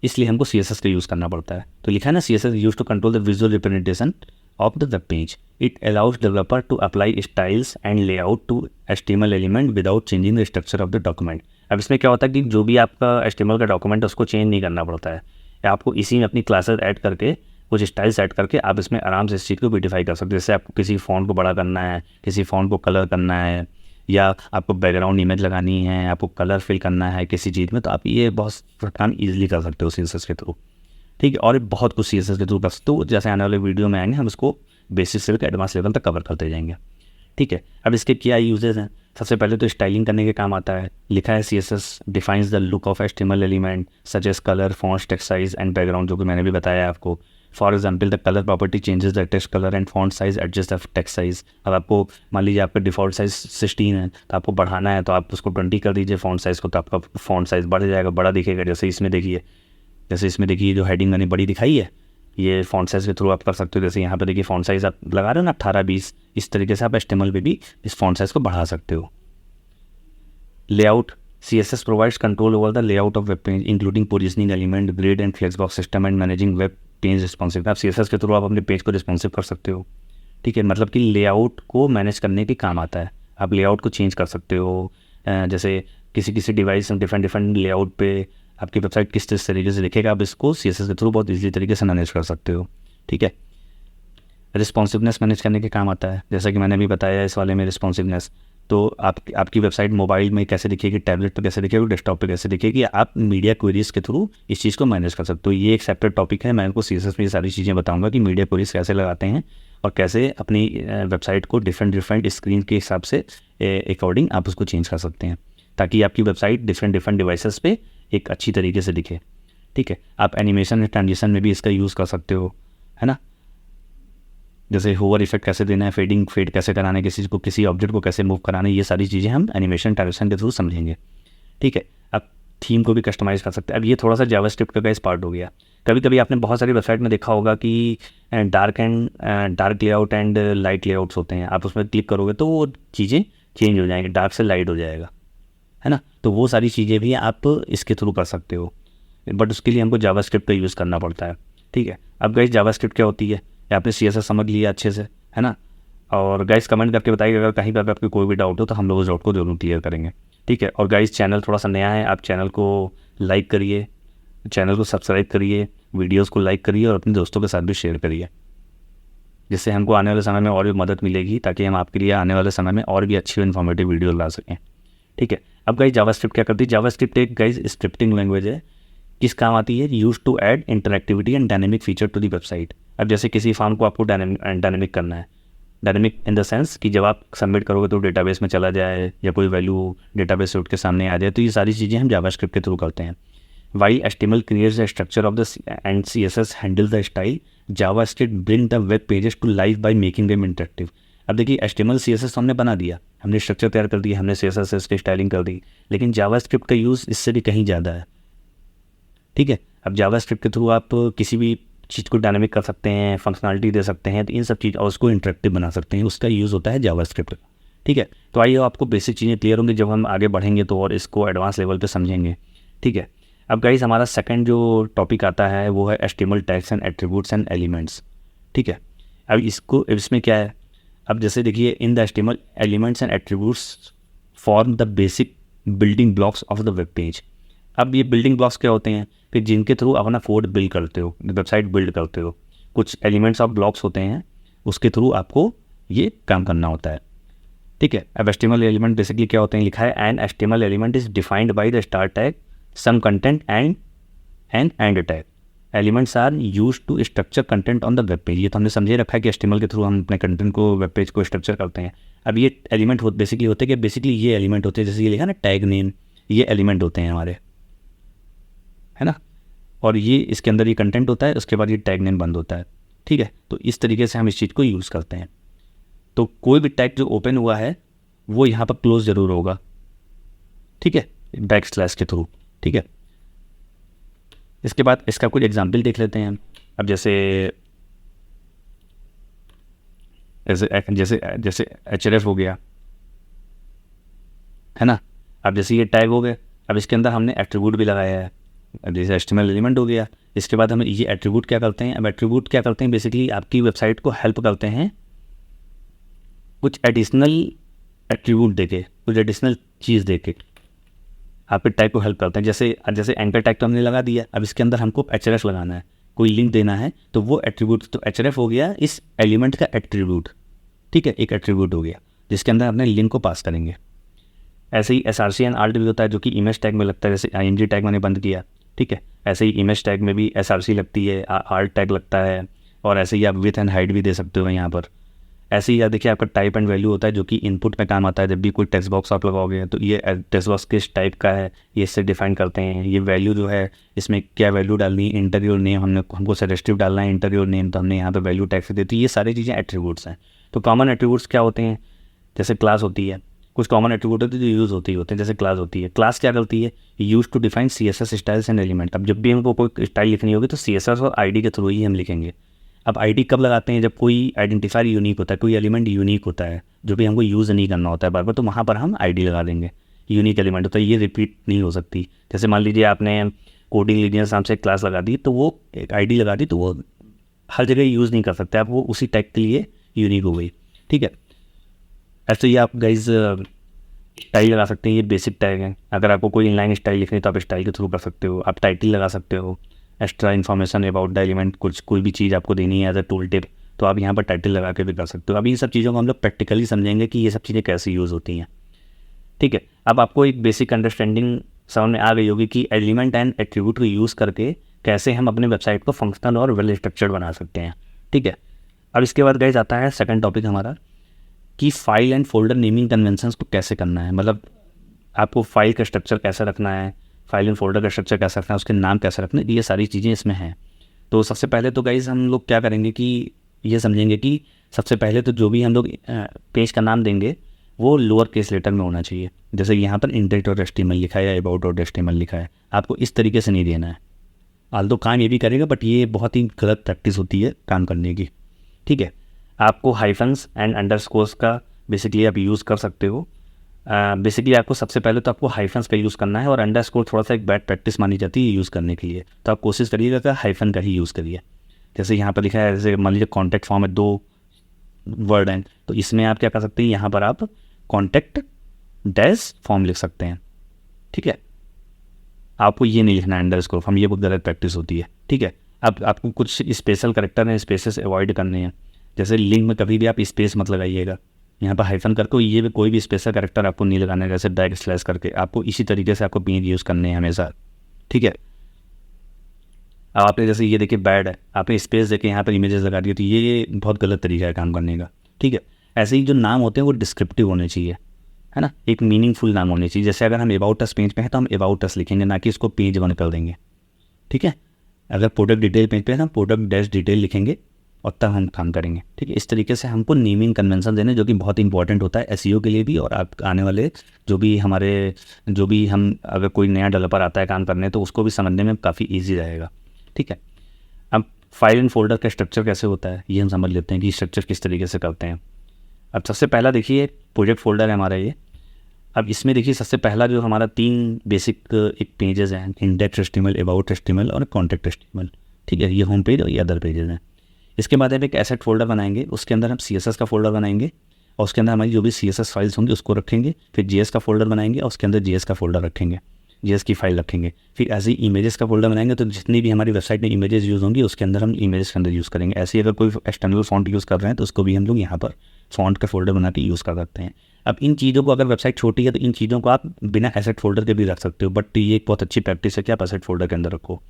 इसलिए हमको CSS का यूज़ करना पड़ता है। तो लिखा है ना, CSS use to control the visual representation of the web page. It allows developer to apply styles and layout to HTML element without changing the structure of the document. अब इसमें क्या होता है कि जो भी आपका HTML का डॉक्यूमेंट है उसको चेंज नहीं करना पड़ता है, आपको इसी में अपनी क्लासेस ऐड करके कुछ स्टाइल्स ऐड करके आप इसमें आराम से इस चीज़ को ब्यूटीफाई कर सकते हो। जैसे आपको किसी फॉन्ट को बड़ा करना है, किसी फॉन्ट को कलर करना है, या आपको बैकग्राउंड इमेज लगानी है, आपको कलर फिल करना है किसी चीज़ में, तो आप ये बहुत काम ईजिली कर सकते हो CSS के थ्रू, ठीक है। और बहुत कुछ CSS के थ्रू कर सकते हो, जैसे आने वाले वीडियो में आएंगे हम इसको बेसिक से एडवांस लेवल तक कवर करते जाएंगे, ठीक है। अब इसके क्या यूजेस हैं, सबसे पहले तो स्टाइलिंग करने के काम आता है। लिखा है CSS defines the look of HTML element such as colour, fonts, text size and background, जो कि मैंने भी बताया आपको। For example the colour property changes the text colour and font size adjust the text size. अब आपको मान लीजिए आपका डिफ़ॉल्ट साइज 16 है तो आपको बढ़ाना है तो आप उसको 20 कर दीजिए फॉन्ट साइज़ को, तो आपका फॉन्ट साइज़ बढ़ जाएगा, बड़ा दिखेगा। जैसे इसमें देखिए जो हेडिंग मैंने बड़ी दिखाई है, ये फॉन्ट साइज़ के थ्रू आप कर सकते हो। जैसे यहाँ पे देखिए फॉन्ट साइज़ आप लगा रहे हो ना 18-20, इस तरीके से आप HTML पे भी इस फॉन्ट साइज़ को बढ़ा सकते हो। Layout, CSS provides control over the layout of web page including positioning element, grid and flexbox system and managing web page responsive। आप CSS के थ्रू आप अपने पेज को रिस्पॉन्सिव कर सकते हो, ठीक है। मतलब कि लेआउट को मैनेज करने के काम आता है। आप लेआउट को चेंज कर सकते हो, जैसे किसी डिवाइस में डिफरेंट लेआउट पे आपकी वेबसाइट किस तरीके से दिखेगा, आप इसको CSS के थ्रू बहुत ईजी तरीके से मैनेज कर सकते हो, ठीक है। रिस्पॉन्सिवनेस मैनेज करने के काम आता है, जैसा कि मैंने भी बताया इस वाले में रिस्पॉन्सिवनेस। तो आपकी वेबसाइट मोबाइल में कैसे दिखेगी, टैबलेट पे कैसे दिखेगी, डेस्कटॉप पे कैसे दिखेगी, आप मीडिया क्वेरीज के थ्रू इस चीज़ को मैनेज कर सकते हो। ये एक सेपरेट टॉपिक है, मैं आपको CSS में ये सारी चीज़ें बताऊंगा कि मीडिया क्वेरीज कैसे लगाते हैं और कैसे अपनी वेबसाइट को डिफरेंट स्क्रीन के हिसाब से अकॉर्डिंग आप उसको चेंज कर सकते हैं, ताकि आपकी वेबसाइट डिफरेंट डिवाइसेस पे एक अच्छी तरीके से दिखे, ठीक है। आप एनिमेशन एंड ट्रांजिशन में भी इसका यूज़ कर सकते हो, है ना। जैसे होवर इफेक्ट कैसे देना है, फेड कैसे कराना है, किसी ऑब्जेक्ट को कैसे मूव कराना है, ये सारी चीज़ें हम एनिमेशन ट्रांजिशन के थ्रू समझेंगे, ठीक है। अब थीम को भी कस्टमाइज़ कर सकते हैं। अब ये थोड़ा सा जावास्क्रिप्ट का इस पार्ट हो गया। कभी आपने बहुत सारी वेबसाइट में देखा होगा कि dark layout and light layouts होते हैं। आप उसमें क्लिक करोगे तो वो चीज़ें चेंज हो जाएंगी, डार्क से लाइट हो जाएगा, है ना। तो वो सारी चीज़ें भी आप इसके थ्रू कर सकते हो, बट उसके लिए हमको जावास्क्रिप्ट का यूज़ करना पड़ता है। ठीक है। अब गाइस जावास्क्रिप्ट क्या होती है, ये आपने CSS समझ लिया अच्छे से, है ना। और गाइस कमेंट करके बताइए अगर कहीं पर आपको कोई भी डाउट हो तो हम लोग उस डाउट को जरूर क्लियर करेंगे, ठीक है। और गाइस चैनल थोड़ा सा नया है, आप चैनल को लाइक करिए, चैनल को सब्सक्राइब करिए, वीडियोज़ को लाइक करिए और अपने दोस्तों के साथ भी शेयर करिए, जिससे हमको आने वाले समय में और भी मदद मिलेगी, ताकि हम आपके लिए आने वाले समय में और भी अच्छी इन्फॉर्मेटिव वीडियो ला सकें, ठीक है। अब गाइस जावास्क्रिप्ट क्या करती है, जावास्क्रिप्ट एक गाइस स्क्रिप्टिंग लैंग्वेज है, किस काम आती है, use to add interactivity and dynamic feature to the website. अब जैसे किसी फॉर्म को आपको डायनेमिक करना है, डायनेमिक इन द सेंस कि जब आप सबमिट करोगे तो डेटाबेस में चला जाए या कोई वैल्यू डेटाबेस से उठ के सामने आ जाए, तो ये सारी चीज़ें हम जावास्क्रिप्ट के थ्रू करते हैं। While HTML creates the structure of the and CSS handles the style, JavaScript bring the web pages to life by making them interactive। अब देखिए HTML CSS तो हमने बना दिया, हमने स्ट्रक्चर तैयार कर दिया, हमने CSS की स्टाइलिंग कर दी, लेकिन JavaScript का यूज़ इससे भी कहीं ज़्यादा है, ठीक है। अब JavaScript के थ्रू आप किसी भी चीज़ को डायनामिक कर सकते हैं, फंक्शनलिटी दे सकते हैं, तो इन सब चीज़ और उसको इंटरेक्टिव बना सकते हैं, उसका यूज़ होता है JavaScript, ठीक है। तो आइए आपको बेसिक चीज़ें क्लियर होंगी, जब हम आगे बढ़ेंगे तो और इसको एडवांस लेवल पे समझेंगे, ठीक है। अब गाइस हमारा सेकंड जो टॉपिक आता है वो है HTML tags and attributes and elements, ठीक है। अब इसमें क्या है, अब जैसे देखिए in the HTML elements and attributes form the basic building blocks of the web page. अब ये बिल्डिंग ब्लॉक्स क्या होते हैं, फिर जिनके थ्रू आप अपना कोड बिल्ड करते हो, वेबसाइट बिल्ड करते हो, कुछ एलिमेंट्स ऑफ ब्लॉक्स होते हैं, उसके थ्रू आपको ये काम करना होता है, ठीक है। अब HTML एलिमेंट बेसिकली क्या होते हैं, लिखा है an HTML element is defined by the star tag, some content and end tag elements are used to structure content on the web page। ये तो हमने समझे रखा है कि HTML के थ्रू हम अपने कंटेंट को वेब पेज को स्ट्रक्चर करते हैं। अब ये एलिमेंट बेसिकली होते हैं कि बेसिकली ये एलिमेंट होते हैं, जैसे ये लिखा ना टैग नेम, ये एलिमेंट होते हैं हमारे, है ना। और ये इसके अंदर ये कंटेंट होता है, उसके बाद ये टैग नेम बंद होता है, ठीक है। तो इस तरीके से हम इस चीज़ को यूज़ करते हैं। तो कोई भी टैग जो ओपन हुआ है वो यहाँ पर क्लोज ज़रूर होगा, ठीक है, बैकस्लैश के थ्रू, ठीक है। इसके बाद इसका कुछ एग्जाम्पल देख लेते हैं। अब जैसे href हो गया, है ना। अब जैसे ये टैग हो गए, अब इसके अंदर हमने एट्रीब्यूट भी लगाया है, अब जैसे HTML एलिमेंट हो गया। इसके बाद हम ये एट्रीब्यूट क्या करते हैं, अब एट्रीब्यूट क्या करते हैं, बेसिकली आपकी वेबसाइट को हेल्प करते हैं कुछ एडिशनल एट्रीब्यूट देके, कुछ एडिशनल चीज़ देके आपके टैग को हेल्प करते हैं। जैसे एंकर टैग तो हमने लगा दिया, अब इसके अंदर हमको href लगाना है, कोई लिंक देना है, तो वो एट्रीब्यूट, तो href हो गया इस एलिमेंट का एट्रीब्यूट, ठीक है, एक एट्रीब्यूट हो गया जिसके अंदर अपने लिंक को पास करेंगे। ऐसे ही src एंड alt भी होता है जो कि इमेज टैग में लगता है, जैसे img टैग मैंने बंद किया, ठीक है। ऐसे ही इमेज टैग में भी src लगती है, alt टैग लगता है, और ऐसे ही आप विथ एंड हाइट भी दे सकते हो यहाँ पर। ऐसे ही देखिए आपका टाइप एंड वैल्यू होता है जो कि इनपुट में काम आता है, जब भी कोई टेक्स्ट बॉक्स आप लगाओगे तो ये टेक्स्ट बॉक्स किस टाइप का है ये इससे डिफाइन करते हैं। ये वैल्यू जो है इसमें क्या वैल्यू डालनी है, इंटरव्यूर नेम हमको सजेस्टिव डालना है, इंटरव्यूर नेम तो हमने यहाँ पे वैल्यू टैग से देती है। ये सारी चीज़ें एट्रीब्यूट्स हैं। तो कॉमन एट्रीब्यूट्स क्या होते हैं, जैसे क्लास होती है, कुछ कॉमन एट्रीब्यूट होते हैं जो यूज़ होते हैं, जैसे क्लास होती है। क्लास क्या करती है, use to define CSS styles and element. अब जब भी हमको कोई स्टाइल लिखनी होगी तो CSS और ID के थ्रू ही हम लिखेंगे। अब ID कब लगाते हैं, जब कोई आइडेंटिफायर यूनिक होता है, कोई एलिमेंट यूनिक होता है जो भी हमको यूज़ नहीं करना होता है बार बार, तो वहाँ पर हम ID लगा देंगे। यूनिक एलिमेंट होता है, ये रिपीट नहीं हो सकती। जैसे मान लीजिए आपने कोडिंग लीनियर्स नाम से एक क्लास लगा दी, तो वो एक ID लगा दी, तो वो हर जगह यूज़ नहीं कर सकते आप, वो उसी टैग के लिए यूनिक हो गई, ठीक है। ऐसे ही आप गाइज स्टाइल लगा सकते हैं, ये बेसिक टैग है। अगर आपको कोई इनलाइन स्टाइल लिखनी है तो आप स्टाइल के थ्रू कर सकते हो। आप टाइटल लगा सकते हो, extra information about the element, कोई भी चीज़ आपको देनी है एज अ टूल टिप, तो आप यहाँ पर टाइटल लगा के भी कर सकते हो। अब ये सब चीज़ों को हम लोग प्रैक्टिकली समझेंगे कि ये सब चीज़ें कैसे यूज़ होती हैं, ठीक है। अब आपको एक बेसिक अंडरस्टैंडिंग समझ में आ गई होगी कि एलिमेंट एंड एट्रीब्यूट को यूज़ करके कैसे हम अपने वेबसाइट को फंक्शनल और वेल स्ट्रक्चर्ड बना सकते हैं, ठीक है। अब इसके बाद गाइस आता है सेकंड टॉपिक हमारा कि file and folder naming conventions को कैसे करना है। मतलब आपको फाइल का स्ट्रक्चर कैसे रखना है, फाइल एंड फोल्डर का स्ट्रक्चर कैसे रखना है, उसके नाम कैसे रखना है, ये सारी चीज़ें इसमें हैं। तो सबसे पहले तो गाइस हम लोग क्या करेंगे कि ये समझेंगे कि सबसे पहले तो जो भी हम लोग पेज का नाम देंगे वो लोअर केस लेटर में होना चाहिए। जैसे यहाँ पर index.html लिखा है या about.html लिखा है, आपको इस तरीके से नहीं देना है। आल्दो काम ये भी करेगा, बट ये बहुत ही गलत प्रैक्टिस होती है काम करने की, ठीक है। आपको हाइफन्स एंड अंडरस्कोर्स का बेसिकली आप यूज़ कर सकते हो। बेसिकली आपको सबसे पहले तो आपको हाइफन्स का यूज़ करना है, और अंडरस्कोर थोड़ा सा एक बैड प्रैक्टिस मानी जाती है यूज़ करने के लिए, तो आप कोशिश करिएगा कि हाइफन का ही यूज़ करिए, जैसे यहाँ पर लिखा है, जैसे मान लीजिए कॉन्टैक्ट फॉर्म में 2 वर्ड हैं, तो इसमें आप क्या कर सकते हैं, यहाँ पर आप कॉन्टैक्ट डैश फॉर्म लिख सकते हैं। ठीक है, आपको ये नहीं लिखना है अंडरस्कोर फॉर्म, ये बहुत गलत प्रैक्टिस होती है। ठीक है, अब आपको कुछ स्पेशल करेक्टर हैं, स्पेसेस अवॉइड करने हैं। जैसे लिंक में कभी भी आप स्पेस मत लगाइएगा, यहाँ पर हाइफन करके ये भी कोई भी स्पेशल करेक्टर आपको नहीं लगाना है, जैसे बैक स्लैश करके। आपको इसी तरीके से आपको पेज यूज़ करने हैं हमेशा। ठीक है, अब आपने जैसे ये देखिए बैड है, आपने स्पेस देके यहाँ पर इमेजेस लगा दिए, तो ये बहुत गलत तरीका है काम करने का। ठीक है, ऐसे ही जो नाम होते हैं वो डिस्क्रिप्टिव होने चाहिए, है ना, एक मीनिंगफुल नाम होने चाहिए। जैसे अगर हम अबाउट अस पेज पे हैं तो हम अबाउट अस लिखेंगे, ना कि इसको पेज 1 कर देंगे। ठीक है, अगर प्रोडक्ट डिटेल पेज पे है तो हम प्रोडक्ट डैश डिटेल लिखेंगे और तब हम काम करेंगे। ठीक है, इस तरीके से हमको नेमिंग कन्वेंशन देने, जो कि बहुत इंपॉर्टेंट होता है एसईओ के लिए भी, और आप आने वाले जो भी हम अगर कोई नया डेवलपर आता है काम करने तो उसको भी समझने में काफ़ी ईजी रहेगा। ठीक है, अब फाइल एंड फोल्डर का स्ट्रक्चर कैसे होता है ये हम समझ लेते हैं कि स्ट्रक्चर किस तरीके से करते हैं। अब सबसे पहला देखिए प्रोजेक्ट फोल्डर है हमारा ये। अब इसमें देखिए सबसे पहला जो हमारा 3 बेसिक एक पेजेस हैं, इंडेक्स एचटीएमएल, अबाउट एचटीएमएल और कॉन्टैक्ट एचटीएमएल। ठीक है, ये होम पेज और ये अदर पेजेस हैं। इसके बाद हम एक एसेट फोल्डर बनाएंगे, उसके अंदर हम CSS का फोल्डर बनाएंगे और उसके अंदर हमारी जो भी CSS फाइल्स होंगी उसको रखेंगे। फिर JS का फोल्डर बनाएंगे और उसके अंदर JS का फोल्डर रखेंगे, JS की फाइल रखेंगे। फिर ऐसे ही इमेजेस का फोल्डर बनाएंगे, तो जितनी भी हमारी वेबसाइट में इमेजेस यूज़ होंगी उसके अंदर हम इमेजेस के अंदर यूज़ करेंगे। ऐसे ही अगर कोई एक्सटर्नल फॉन्ट यूज़ कर रहे हैं तो उसको भी हम लोग यहाँ पर फॉन्ट का फोल्डर बना के यूज़ कर सकते हैं। अब इन चीज़ों को, अगर वेबसाइट छोटी है तो इन चीज़ों को आप बिना एसेट फोल्डर के भी रख सकते हो, बट ये एक बहुत अच्छी प्रैक्टिस है कि आप एसेट फोल्डर के अंदर रखो।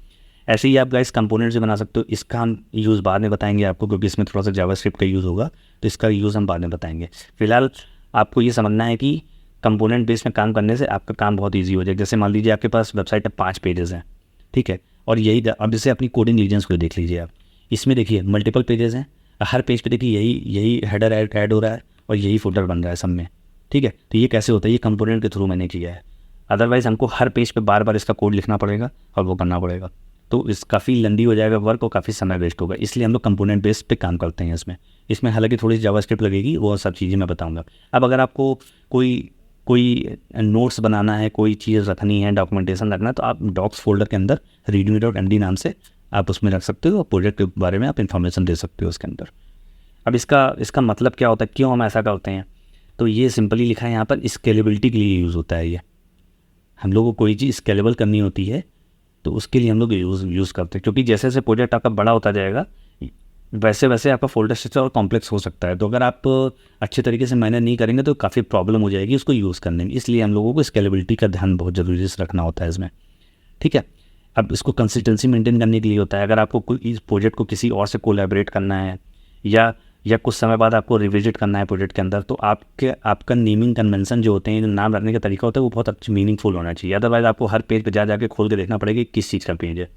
ऐसे ही आप गाइस कंपोनेंट्स भी बना सकते हो, इसका हम यूज़ बाद में बताएंगे आपको, क्योंकि इसमें थोड़ा सा जावास्क्रिप्ट का यूज़ होगा, तो इसका यूज़ हम बाद में बताएंगे। फिलहाल आपको ये समझना है कि कंपोनेंट बेस में काम करने से आपका काम बहुत ईजी हो जाएगा। जैसे मान लीजिए आपके पास वेबसाइट में 5 पेजेस हैं, ठीक है, और यही अब जैसे अपनी कोडिंग लीजेंस को देख लीजिए आप, इसमें देखिए मल्टीपल पेजेस हैं, हर पेज पे देखिए यही हेडर ऐड हो रहा है और यही फुटर बन रहा है सब में। ठीक है, तो ये कैसे होता है, ये कंपोनेंट के थ्रू मैंने किया है। अदरवाइज़ हमको हर पेज पे बार बार इसका कोड लिखना पड़ेगा और वो करना पड़ेगा, तो इस काफ़ी लंबी हो जाएगा वर्क और काफ़ी समय वेस्ट होगा। इसलिए हम लोग कंपोनेंट बेस पे काम करते हैं इसमें हालांकि थोड़ी सी जावास्क्रिप्ट लगेगी, वो सब चीज़ें मैं बताऊंगा। अब अगर आपको कोई नोट्स बनाना है, कोई चीज़ रखनी है, डॉक्यूमेंटेशन रखना है, तो आप डॉक्स फोल्डर के अंदर readme.md नाम से आप उसमें रख सकते हो और प्रोजेक्ट के बारे में आप इन्फॉर्मेशन दे सकते हो उसके अंदर। अब इसका मतलब क्या होता है, क्यों हम ऐसा करते हैं, तो ये सिंपली लिखा है यहाँ पर, स्केलेबिलिटी के लिए यूज़ होता है। ये हम लोगों को कोई चीज़ स्केलेबल करनी होती है तो उसके लिए हम लोग यूज़ करते हैं, क्योंकि जैसे जैसे प्रोजेक्ट आपका बड़ा होता जाएगा वैसे वैसे आपका फोल्डर स्ट्रक्चर और कॉम्प्लेक्स हो सकता है। तो अगर आप अच्छे तरीके से मैनेज नहीं करेंगे तो काफ़ी प्रॉब्लम हो जाएगी उसको यूज़ करने में। इसलिए हम लोगों को स्केलेबिलिटी का ध्यान बहुत ज़रूरी से रखना होता है इसमें। ठीक है, अब इसको कंसिस्टेंसी मेंटेन करने के लिए होता है। अगर आपको कोई इस प्रोजेक्ट को किसी और से कोलैबोरेट करना है या कुछ समय बाद आपको रिविजिट करना है प्रोजेक्ट के अंदर, तो आपका नेमिंग कन्वेंशन जो होते हैं, जो नाम रखने का तरीका होता है, वो बहुत अच्छी मीनिंगफुल होना चाहिए। अदरवाइज आपको हर पेज पे जाके खोल के देखना पड़ेगा कि किस चीज़ का पेज है।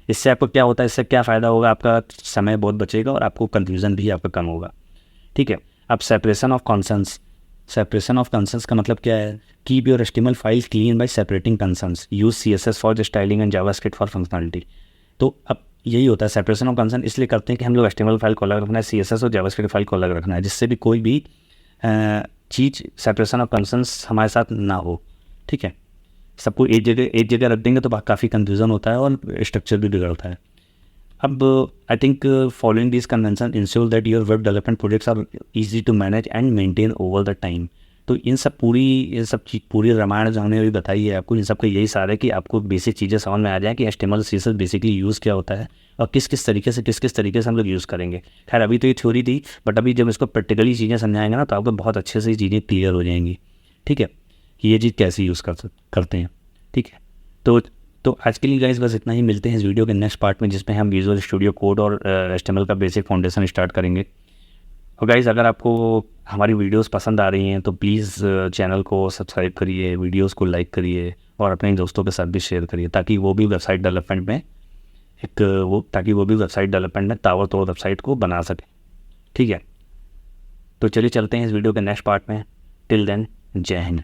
इससे आपको क्या होता है, इससे क्या फ़ायदा होगा, आपका समय बहुत बचेगा और आपको कन्फ्यूज़न भी आपका कम होगा। ठीक है, अब सेपरेशन ऑफ कंसर्न्स का मतलब क्या है, keep your HTML file clean bye separating concerns, use CSS for styling and JavaScript for functionality. तो अब यही होता है सेपरेशन ऑफ कंसर्न, इसलिए करते हैं कि हम लोग HTML फाइल को अलग रखना है, CSS और जावास्क्रिप्ट फाइल को अलग रखना है, जिससे भी कोई भी चीज़ सेपरेशन ऑफ कंसर्न्स हमारे साथ ना हो। ठीक है, सबको एक जगह रख देंगे तो काफ़ी कन्फ्यूज़न होता है और स्ट्रक्चर भी बिगड़ता है। अब I think following this convention ensure that your web development projects are easy to manage and maintain over the time. तो इन सब पूरी रामायण जो हमने अभी बताई है आपको, इन सब का यही सार है कि आपको बेसिक चीज़ें समझ में आ जाए कि HTML CSS बेसिकली यूज़ क्या होता है और किस किस तरीके से हम लोग यूज़ करेंगे। खैर अभी तो ये थ्योरी थी, बट अभी जब इसको प्रैक्टिकली चीज़ें समझाएंगे ना तो आपको बहुत अच्छे से चीज़ें क्लियर हो जाएंगी। ठीक है, कि ये चीज़ कैसे यूज़ करते हैं। ठीक है, तो आज के लिए गाइस बस इतना ही। मिलते हैं इस वीडियो के नेक्स्ट पार्ट में, जिसमें हम विजुअल स्टूडियो कोड और HTML का बेसिक फाउंडेशन स्टार्ट करेंगे। और गाइस अगर आपको हमारी वीडियोस पसंद आ रही हैं तो प्लीज़ चैनल को सब्सक्राइब करिए, वीडियोस को लाइक करिए और अपने दोस्तों के साथ भी शेयर करिए, ताकि वो भी वेबसाइट डेवलपमेंट में ताबड़तोड़ वेबसाइट को बना सके। ठीक है, तो चलिए चलते हैं इस वीडियो के नेक्स्ट पार्ट में। टिल देन, जय हिंद।